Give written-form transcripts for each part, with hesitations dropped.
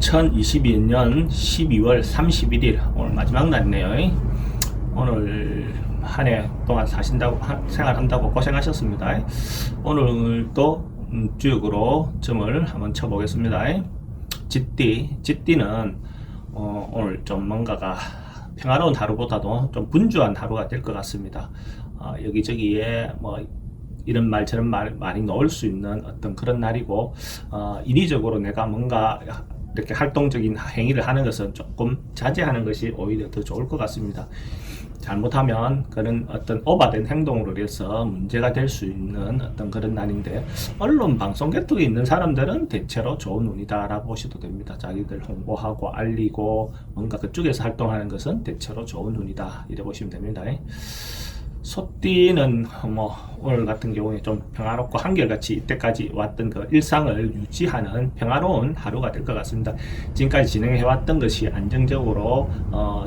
2022년 12월 31일 오늘 마지막 날이네요. 오늘 한 해 동안 생활한다고 고생하셨습니다. 오늘도 주역으로 점을 한번 쳐보겠습니다. 쥐띠는 오늘 좀 뭔가가 평화로운 하루보다도 좀 분주한 하루가 될 것 같습니다. 여기저기에 뭐 이런 말 저런 말 많이 넣을 수 있는 어떤 그런 날이고, 인위적으로 내가 뭔가 이렇게 활동적인 행위를 하는 것은 조금 자제하는 것이 오히려 더 좋을 것 같습니다. 잘못하면 그런 어떤 오버된 행동으로 해서 문제가 될 수 있는 어떤 그런 날인데, 언론 방송 계통에 있는 사람들은 대체로 좋은 운이다 라고 보셔도 됩니다. 자기들 홍보하고 알리고 뭔가 그쪽에서 활동하는 것은 대체로 좋은 운이다 이래 보시면 됩니다. 소띠는 뭐 오늘 같은 경우에 좀 평화롭고 한결같이 이때까지 왔던 그 일상을 유지하는 평화로운 하루가 될 것 같습니다. 지금까지 진행해왔던 것이 안정적으로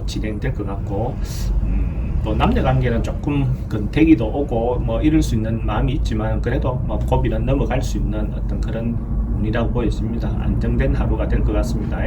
진행될 것 같고, 또 남녀 관계는 조금 건태기도 오고 뭐 이럴 수 있는 마음이 있지만, 그래도 뭐 고비는 넘어갈 수 있는 어떤 그런 운이라고 보여집니다. 안정된 하루가 될 것 같습니다.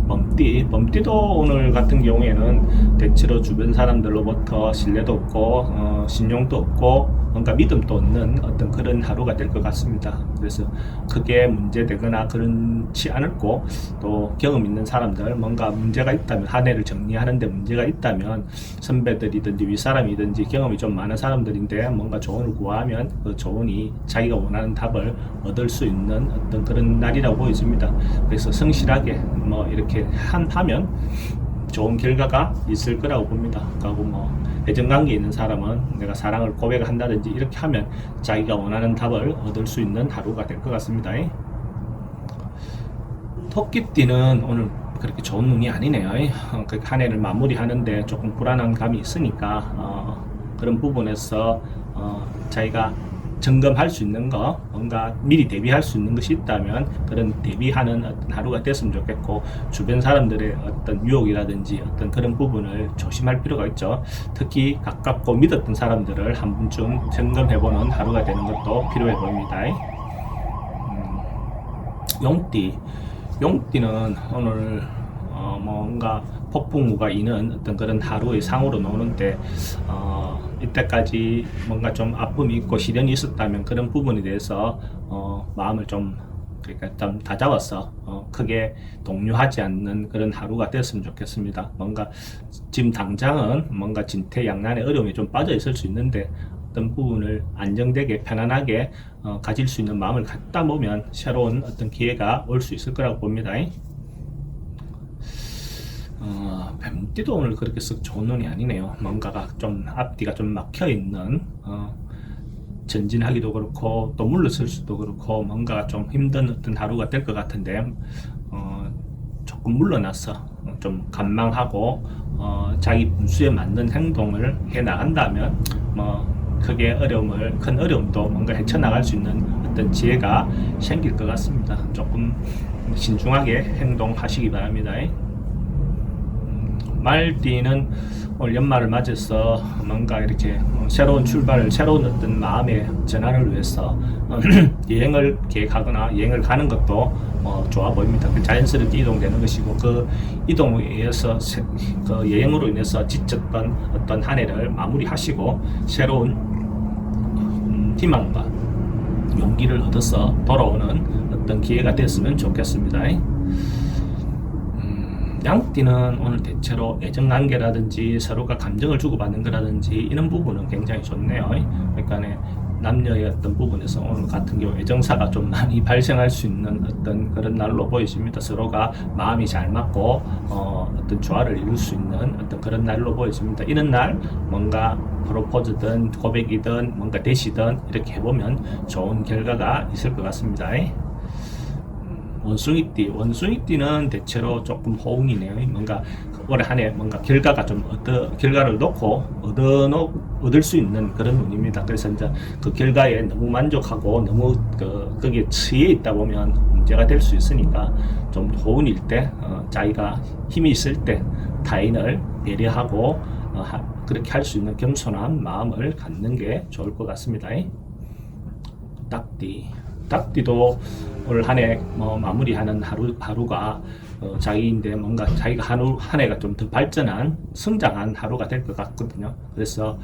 범띠도 오늘 같은 경우에는 대체로 주변 사람들로부터 신뢰도 없고 신용도 없고 뭔가 믿음도 없는 어떤 그런 하루가 될 것 같습니다. 그래서 크게 문제되거나 그렇지 않을고, 또 경험 있는 사람들 뭔가 문제가 있다면, 한 해를 정리하는데 문제가 있다면 선배들이든지 윗사람이든지 경험이 좀 많은 사람들인데 뭔가 조언을 구하면 그 조언이 자기가 원하는 답을 얻을 수 있는 어떤 그런 날이라고 보여집니다. 그래서 성실하게 뭐 이렇게 하면 좋은 결과가 있을 거라고 봅니다. 그리고 뭐 애정관계에 있는 사람은 내가 사랑을 고백을 한다든지 이렇게 하면 자기가 원하는 답을 얻을 수 있는 하루가 될 것 같습니다. 토끼띠는 오늘 그렇게 좋은 운이 아니네요. 한 해를 마무리하는데 조금 불안한 감이 있으니까 그런 부분에서 자기가 점검할 수 있는 거, 뭔가 미리 대비할 수 있는 것이 있다면 그런 대비하는 어떤 하루가 됐으면 좋겠고, 주변 사람들의 어떤 유혹이라든지 어떤 그런 부분을 조심할 필요가 있죠. 특히 가깝고 믿었던 사람들을 한 번쯤 점검해보는 하루가 되는 것도 필요해 보입니다. 용띠는 오늘 뭔가 폭풍우가 이는 어떤 그런 하루의 상으로 나오는데, 이때까지 뭔가 좀 아픔이 있고 시련이 있었다면 그런 부분에 대해서 마음을 좀 다잡아서 크게 동요하지 않는 그런 하루가 됐으면 좋겠습니다. 뭔가 지금 당장은 뭔가 진퇴양난의 어려움이 좀 빠져 있을 수 있는데, 어떤 부분을 안정되게 편안하게 가질 수 있는 마음을 갖다 보면 새로운 어떤 기회가 올 수 있을 거라고 봅니다. 뱀띠도 오늘 그렇게 썩 좋은 운이 아니네요. 뭔가가 좀 앞뒤가 좀 막혀있는, 전진하기도 그렇고 또 물러설 수도 그렇고 뭔가 좀 힘든 어떤 하루가 될 것 같은데, 조금 물러나서 좀 관망하고 자기 분수에 맞는 행동을 해 나간다면 뭐 큰 어려움도 뭔가 헤쳐나갈 수 있는 어떤 지혜가 생길 것 같습니다. 조금 신중하게 행동하시기 바랍니다. 말띠는 오늘 연말을 맞아서 뭔가 이렇게 새로운 출발을, 새로운 어떤 마음의 전환을 위해서 여행을 계획하거나 여행을 가는 것도 좋아 보입니다. 자연스럽게 이동되는 것이고, 그 이동에 의해서 그 여행으로 인해서 지쳤던 어떤 한 해를 마무리하시고 새로운 희망과 용기를 얻어서 돌아오는 어떤 기회가 됐으면 좋겠습니다. 양띠는 오늘 대체로 애정관계라든지 서로가 감정을 주고받는 거라든지 이런 부분은 굉장히 좋네요. 그러니까 남녀의 어떤 부분에서 오늘 같은 경우 애정사가 좀 많이 발생할 수 있는 어떤 그런 날로 보여집니다. 서로가 마음이 잘 맞고 어떤 조화를 이룰 수 있는 어떤 그런 날로 보여집니다. 이런 날 뭔가 프로포즈든 고백이든 뭔가 대시든 이렇게 해보면 좋은 결과가 있을 것 같습니다. 원숭이띠는 대체로 조금 호응이네요. 뭔가 올해 한 해 뭔가 결과를 놓고 얻을 수 있는 그런 운입니다. 그래서 이제 그 결과에 너무 만족하고 너무 거기에 치에 있다 보면 문제가 될 수 있으니까, 좀 호운일 때 자기가 힘이 있을 때 타인을 배려하고 그렇게 할 수 있는 겸손한 마음을 갖는 게 좋을 것 같습니다. 닭띠도 올 한 해 마무리하는 하루가 자기인데 뭔가 자기가 한 해가 좀 더 발전한 성장한 하루가 될 것 같거든요. 그래서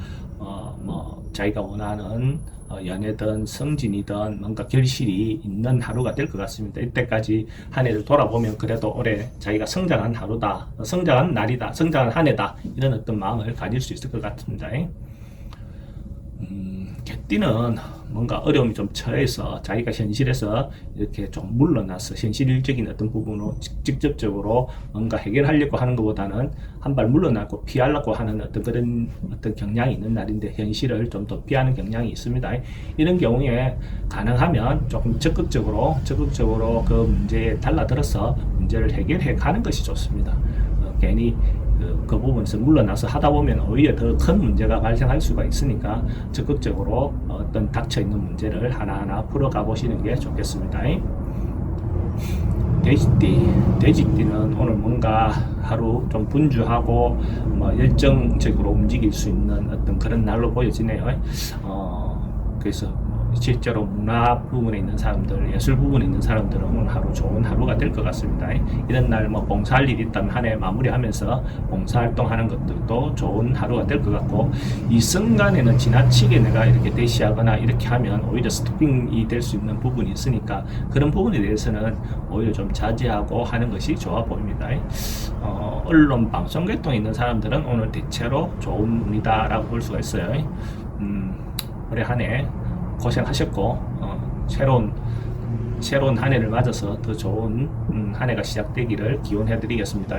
자기가 원하는 연애든 성진이든 뭔가 결실이 있는 하루가 될 것 같습니다. 이때까지 한 해를 돌아보면 그래도 올해 자기가 성장한 하루다, 성장한 날이다, 성장한 한 해다, 이런 어떤 마음을 가질 수 있을 것 같습니다. 개띠는 뭔가 어려움이 좀 처해서 자기가 현실에서 이렇게 좀 물러나서 현실적인 어떤 부분으로 직접적으로 뭔가 해결하려고 하는 것보다는 한 발 물러나고 피하려고 하는 어떤 그런 어떤 경향이 있는 날인데, 현실을 좀 더 피하는 경향이 있습니다. 이런 경우에 가능하면 조금 적극적으로 그 문제에 달라들어서 문제를 해결해 가는 것이 좋습니다. 괜히 그 부분에서 물러나서 하다 보면 오히려 더 큰 문제가 발생할 수가 있으니까 적극적으로 어떤 닥쳐있는 문제를 하나하나 풀어가 보시는 게 좋겠습니다. 돼지띠는 오늘 뭔가 하루 좀 분주하고 열정적으로 움직일 수 있는 어떤 그런 날로 보여지네요. 그래서 실제로 문화 부분에 있는 사람들, 예술 부분에 있는 사람들은 오늘 하루 좋은 하루가 될 것 같습니다. 이런 날 봉사할 일이 있다면 한 해 마무리하면서 봉사활동하는 것들도 좋은 하루가 될 것 같고, 이 순간에는 지나치게 내가 이렇게 대시하거나 이렇게 하면 오히려 스토핑이 될 수 있는 부분이 있으니까 그런 부분에 대해서는 오히려 좀 자제하고 하는 것이 좋아 보입니다. 언론 방송 계통에 있는 사람들은 오늘 대체로 좋은 운이다라고 볼 수가 있어요. 올해 한 해 고생하셨고 새로운 한 해를 맞아서 더 좋은 한 해가 시작되기를 기원해 드리겠습니다.